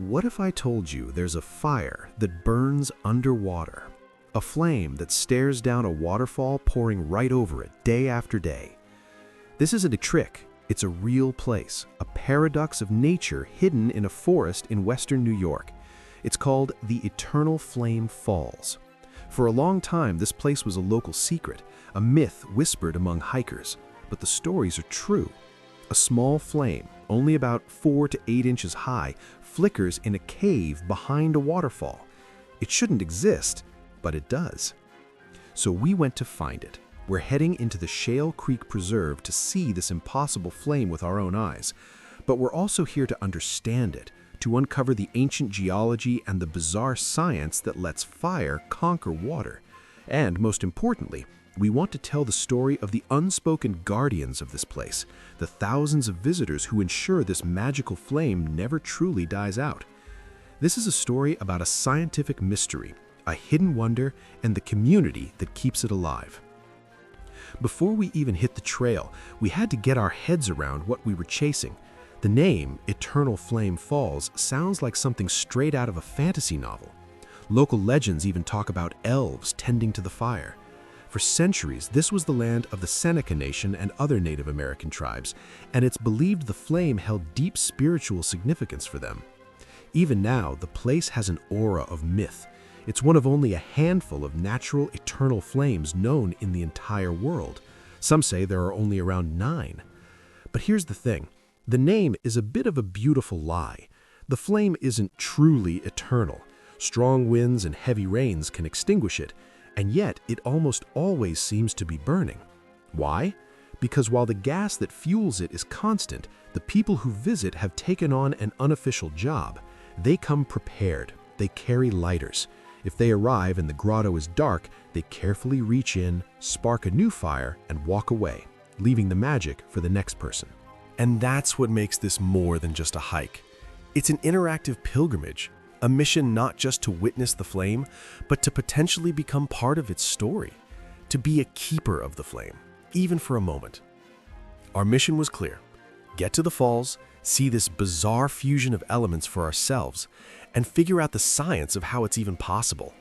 What if I told you there's a fire that burns underwater? A flame that stares down a waterfall pouring right over it day after day. This isn't a trick, it's a real place, a paradox of nature hidden in a forest in western New York. It's called the Eternal Flame Falls. For a long time, this place was a local secret, a myth whispered among hikers. But the stories are true. A small flame, only about 4 to 8 inches high, flickers in a cave behind a waterfall. It shouldn't exist, but it does. So we went to find it. We're heading into the Shale Creek Preserve to see this impossible flame with our own eyes. But we're also here to understand it, to uncover the ancient geology and the bizarre science that lets fire conquer water. And most importantly, we want to tell the story of the unspoken guardians of this place, the thousands of visitors who ensure this magical flame never truly dies out. This is a story about a scientific mystery, a hidden wonder, and the community that keeps it alive. Before we even hit the trail, we had to get our heads around what we were chasing. The name, Eternal Flame Falls, sounds like something straight out of a fantasy novel. Local legends even talk about elves tending to the fire. For centuries, this was the land of the Seneca Nation and other Native American tribes, and it's believed the flame held deep spiritual significance for them. Even now, the place has an aura of myth. It's one of only a handful of natural eternal flames known in the entire world. Some say there are only around 9. But here's the thing. The name is a bit of a beautiful lie. The flame isn't truly eternal. Strong winds and heavy rains can extinguish it, and yet it almost always seems to be burning. Why? Because while the gas that fuels it is constant, the people who visit have taken on an unofficial job. They come prepared. They carry lighters. If they arrive and the grotto is dark, they carefully reach in, spark a new fire, and walk away, leaving the magic for the next person. And that's what makes this more than just a hike. It's an interactive pilgrimage, a mission not just to witness the flame, but to potentially become part of its story, to be a keeper of the flame, even for a moment. Our mission was clear: get to the falls, see this bizarre fusion of elements for ourselves, and figure out the science of how it's even possible.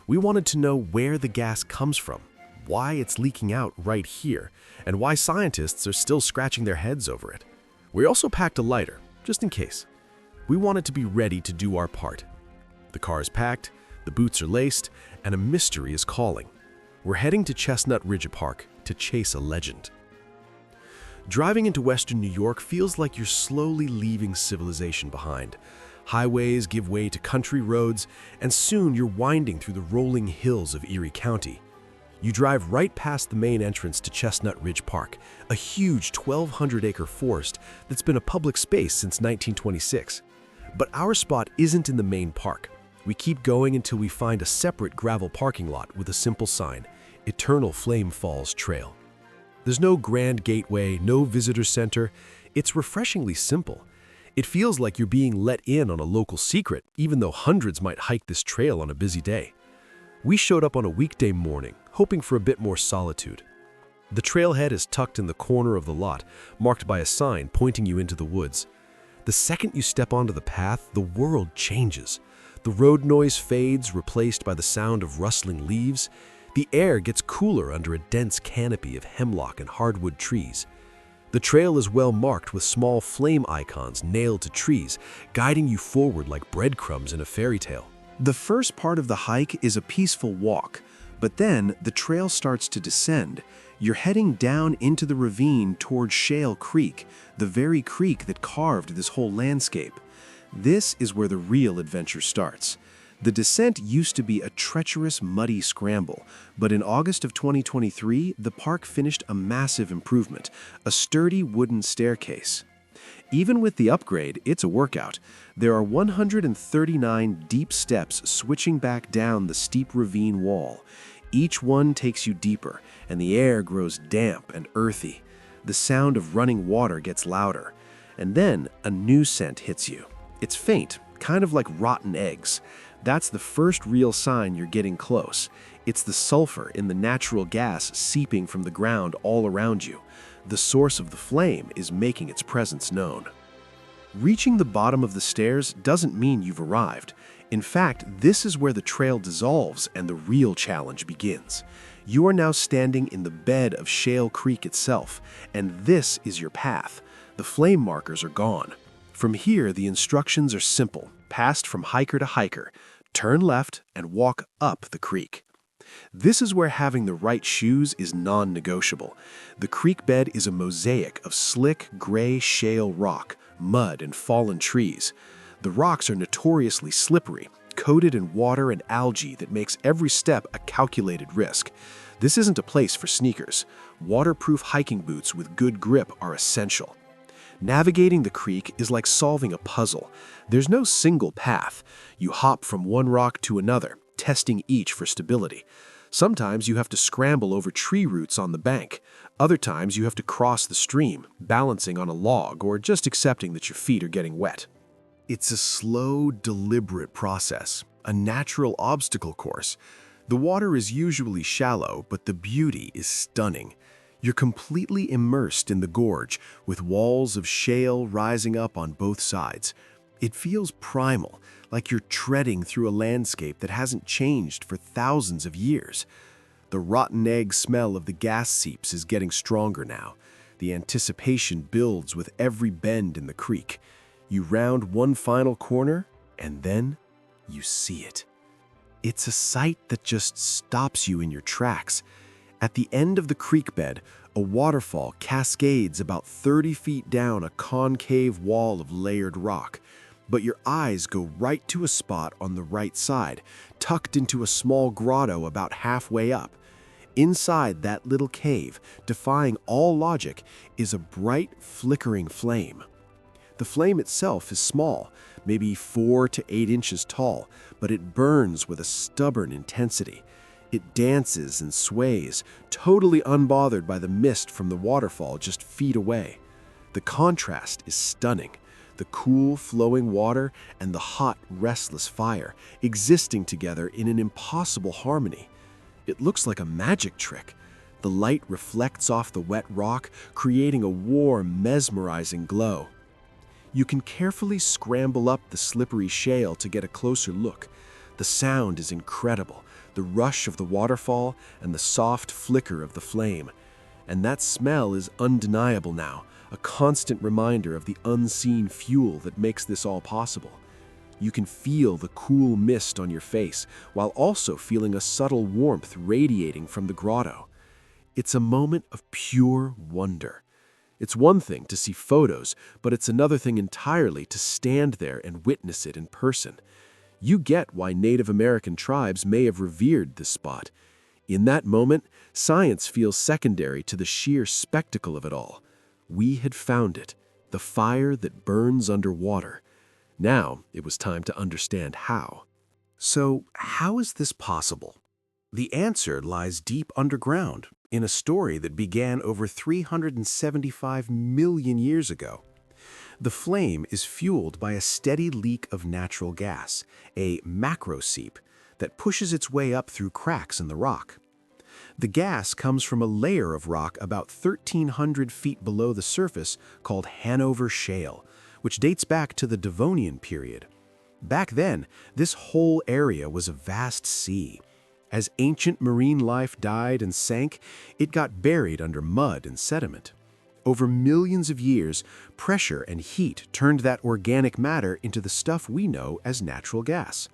We wanted to know where the gas comes from, why it's leaking out right here, and why scientists are still scratching their heads over it. We also packed a lighter, just in case. We wanted to be ready to do our part. The car is packed, the boots are laced, and a mystery is calling. We're heading to Chestnut Ridge Park to chase a legend. Driving into western New York feels like you're slowly leaving civilization behind. Highways give way to country roads, and soon you're winding through the rolling hills of Erie County. You drive right past the main entrance to Chestnut Ridge Park, a huge 1,200-acre forest that's been a public space since 1926. But our spot isn't in the main park. We keep going until we find a separate gravel parking lot with a simple sign, Eternal Flame Falls Trail. There's no grand gateway, no visitor center. It's refreshingly simple. It feels like you're being let in on a local secret, even though hundreds might hike this trail on a busy day. We showed up on a weekday morning, hoping for a bit more solitude. The trailhead is tucked in the corner of the lot, marked by a sign pointing you into the woods. The second you step onto the path, the world changes. The road noise fades, replaced by the sound of rustling leaves. The air gets cooler under a dense canopy of hemlock and hardwood trees. The trail is well marked with small flame icons nailed to trees, guiding you forward like breadcrumbs in a fairy tale. The first part of the hike is a peaceful walk, but then the trail starts to descend. You're heading down into the ravine towards Shale Creek, the very creek that carved this whole landscape. This is where the real adventure starts. The descent used to be a treacherous, muddy scramble, but in August of 2023, the park finished a massive improvement, a sturdy wooden staircase. Even with the upgrade, it's a workout. There are 139 deep steps switching back down the steep ravine wall. Each one takes you deeper, and the air grows damp and earthy. The sound of running water gets louder, and then a new scent hits you. It's faint, kind of like rotten eggs. That's the first real sign you're getting close. It's the sulfur in the natural gas seeping from the ground all around you. The source of the flame is making its presence known. Reaching the bottom of the stairs doesn't mean you've arrived. In fact, this is where the trail dissolves and the real challenge begins. You are now standing in the bed of Shale Creek itself, and this is your path. The flame markers are gone. From here, the instructions are simple, passed from hiker to hiker. Turn left and walk up the creek. This is where having the right shoes is non-negotiable. The creek bed is a mosaic of slick, gray shale rock, mud, and fallen trees. The rocks are notoriously slippery, coated in water and algae that makes every step a calculated risk. This isn't a place for sneakers. Waterproof hiking boots with good grip are essential. Navigating the creek is like solving a puzzle. There's no single path. You hop from one rock to another, testing each for stability. Sometimes you have to scramble over tree roots on the bank. Other times you have to cross the stream, balancing on a log or just accepting that your feet are getting wet. It's a slow, deliberate process, a natural obstacle course. The water is usually shallow, but the beauty is stunning. You're completely immersed in the gorge, with walls of shale rising up on both sides. It feels primal, like you're treading through a landscape that hasn't changed for thousands of years. The rotten egg smell of the gas seeps is getting stronger now. The anticipation builds with every bend in the creek. You round one final corner, and then you see it. It's a sight that just stops you in your tracks. At the end of the creek bed, a waterfall cascades about 30 feet down a concave wall of layered rock. But your eyes go right to a spot on the right side, tucked into a small grotto about halfway up. Inside that little cave, defying all logic, is a bright, flickering flame. The flame itself is small, maybe 4 to 8 inches tall, but it burns with a stubborn intensity. It dances and sways, totally unbothered by the mist from the waterfall just feet away. The contrast is stunning. The cool, flowing water and the hot, restless fire existing together in an impossible harmony. It looks like a magic trick. The light reflects off the wet rock, creating a warm, mesmerizing glow. You can carefully scramble up the slippery shale to get a closer look. The sound is incredible, the rush of the waterfall and the soft flicker of the flame. And that smell is undeniable now, a constant reminder of the unseen fuel that makes this all possible. You can feel the cool mist on your face, while also feeling a subtle warmth radiating from the grotto. It's a moment of pure wonder. It's one thing to see photos, but it's another thing entirely to stand there and witness it in person. You get why Native American tribes may have revered this spot. In that moment, science feels secondary to the sheer spectacle of it all. We had found it, the fire that burns underwater. Now it was time to understand how. So, how is this possible? The answer lies deep underground, in a story that began over 375 million years ago. The flame is fueled by a steady leak of natural gas, a macroseep, that pushes its way up through cracks in the rock. The gas comes from a layer of rock about 1,300 feet below the surface called Hanover Shale, which dates back to the Devonian period. Back then, this whole area was a vast sea. As ancient marine life died and sank, it got buried under mud and sediment. Over millions of years, pressure and heat turned that organic matter into the stuff we know as natural gas.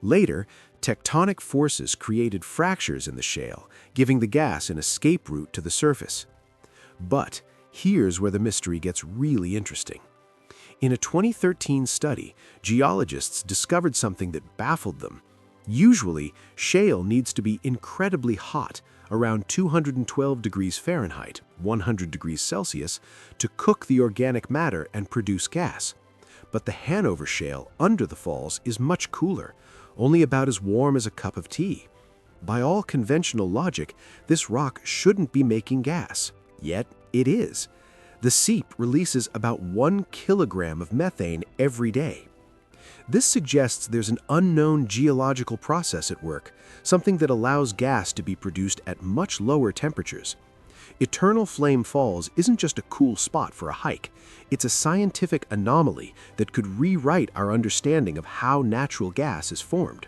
Later, tectonic forces created fractures in the shale, giving the gas an escape route to the surface. But here's where the mystery gets really interesting. In a 2013 study, geologists discovered something that baffled them. Usually, shale needs to be incredibly hot, around 212 degrees Fahrenheit, 100 degrees Celsius, to cook the organic matter and produce gas. But the Hanover Shale under the falls is much cooler, only about as warm as a cup of tea. By all conventional logic, this rock shouldn't be making gas, yet it is. The seep releases about 1 kilogram of methane every day. This suggests there's an unknown geological process at work, something that allows gas to be produced at much lower temperatures. Eternal Flame Falls isn't just a cool spot for a hike. It's a scientific anomaly that could rewrite our understanding of how natural gas is formed.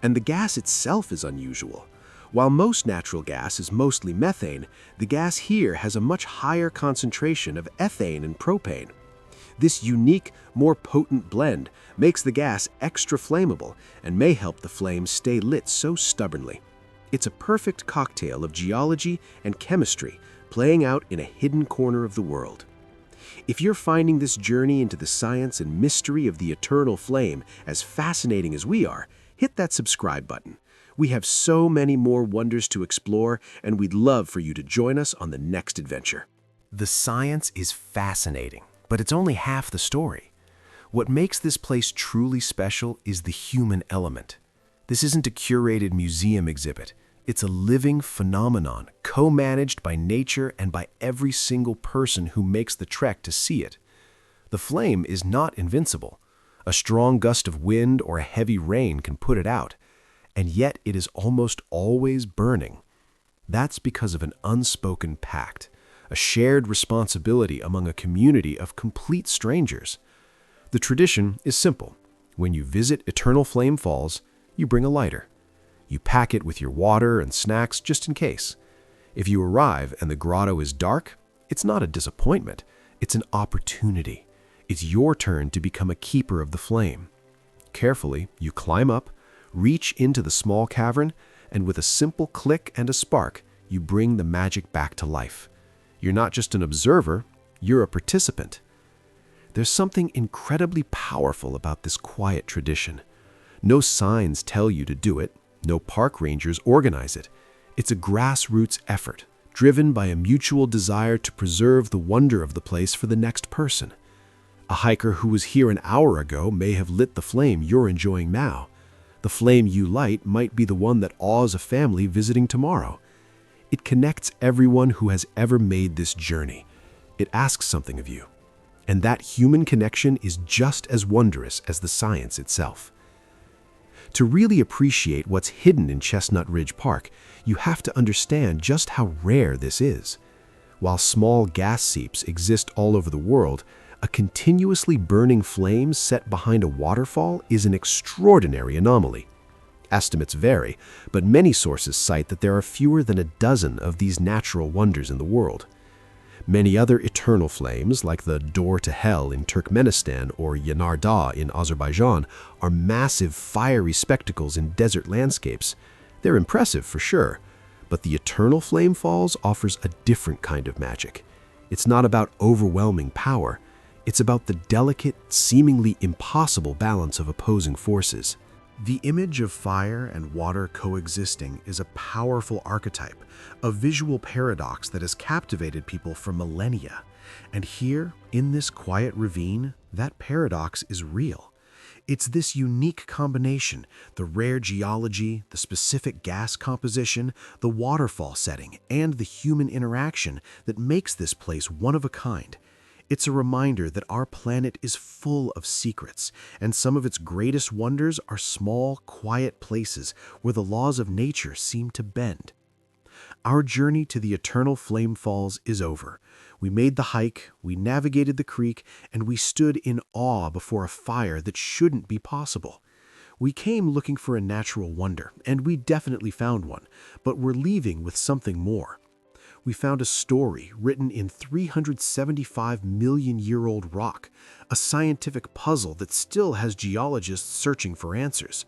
And the gas itself is unusual. While most natural gas is mostly methane, the gas here has a much higher concentration of ethane and propane. This unique, more potent blend makes the gas extra flammable and may help the flames stay lit so stubbornly. It's a perfect cocktail of geology and chemistry playing out in a hidden corner of the world. If you're finding this journey into the science and mystery of the eternal flame as fascinating as we are, hit that subscribe button. We have so many more wonders to explore, and we'd love for you to join us on the next adventure. The science is fascinating, but it's only half the story. What makes this place truly special is the human element. This isn't a curated museum exhibit. It's a living phenomenon, co-managed by nature and by every single person who makes the trek to see it. The flame is not invincible. A strong gust of wind or a heavy rain can put it out, and yet it is almost always burning. That's because of an unspoken pact, a shared responsibility among a community of complete strangers. The tradition is simple. When you visit Eternal Flame Falls, you bring a lighter. You pack it with your water and snacks just in case. If you arrive and the grotto is dark, it's not a disappointment, it's an opportunity. It's your turn to become a keeper of the flame. Carefully, you climb up, reach into the small cavern, and with a simple click and a spark, you bring the magic back to life. You're not just an observer, you're a participant. There's something incredibly powerful about this quiet tradition. No signs tell you to do it, no park rangers organize it. It's a grassroots effort, driven by a mutual desire to preserve the wonder of the place for the next person. A hiker who was here an hour ago may have lit the flame you're enjoying now. The flame you light might be the one that awes a family visiting tomorrow. It connects everyone who has ever made this journey. It asks something of you. And that human connection is just as wondrous as the science itself. To really appreciate what's hidden in Chestnut Ridge Park, you have to understand just how rare this is. While small gas seeps exist all over the world, a continuously burning flame set behind a waterfall is an extraordinary anomaly. Estimates vary, but many sources cite that there are fewer than a dozen of these natural wonders in the world. Many other eternal flames, like the Door to Hell in Turkmenistan or Yanardağ in Azerbaijan, are massive fiery spectacles in desert landscapes. They're impressive for sure, but the Eternal Flame Falls offers a different kind of magic. It's not about overwhelming power. It's about the delicate, seemingly impossible balance of opposing forces. The image of fire and water coexisting is a powerful archetype, a visual paradox that has captivated people for millennia. And here, in this quiet ravine, that paradox is real. It's this unique combination, the rare geology, the specific gas composition, the waterfall setting, and the human interaction that makes this place one of a kind. It's a reminder that our planet is full of secrets, and some of its greatest wonders are small, quiet places where the laws of nature seem to bend. Our journey to the Eternal Flame Falls is over. We made the hike, we navigated the creek, and we stood in awe before a fire that shouldn't be possible. We came looking for a natural wonder, and we definitely found one, but we're leaving with something more. We found a story written in 375-million-year-old rock, a scientific puzzle that still has geologists searching for answers.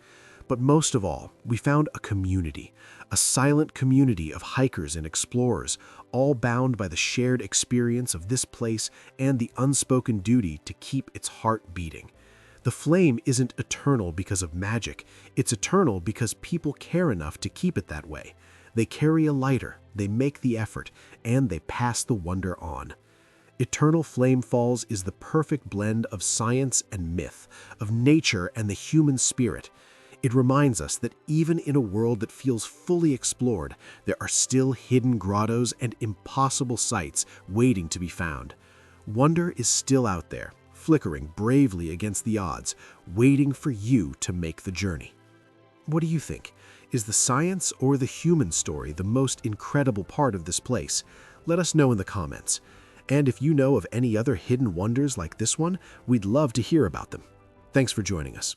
But most of all, we found a community, a silent community of hikers and explorers, all bound by the shared experience of this place and the unspoken duty to keep its heart beating. The flame isn't eternal because of magic, it's eternal because people care enough to keep it that way. They carry a lighter, they make the effort, and they pass the wonder on. Eternal Flame Falls is the perfect blend of science and myth, of nature and the human spirit. It reminds us that even in a world that feels fully explored, there are still hidden grottos and impossible sights waiting to be found. Wonder is still out there, flickering bravely against the odds, waiting for you to make the journey. What do you think? Is the science or the human story the most incredible part of this place? Let us know in the comments. And if you know of any other hidden wonders like this one, we'd love to hear about them. Thanks for joining us.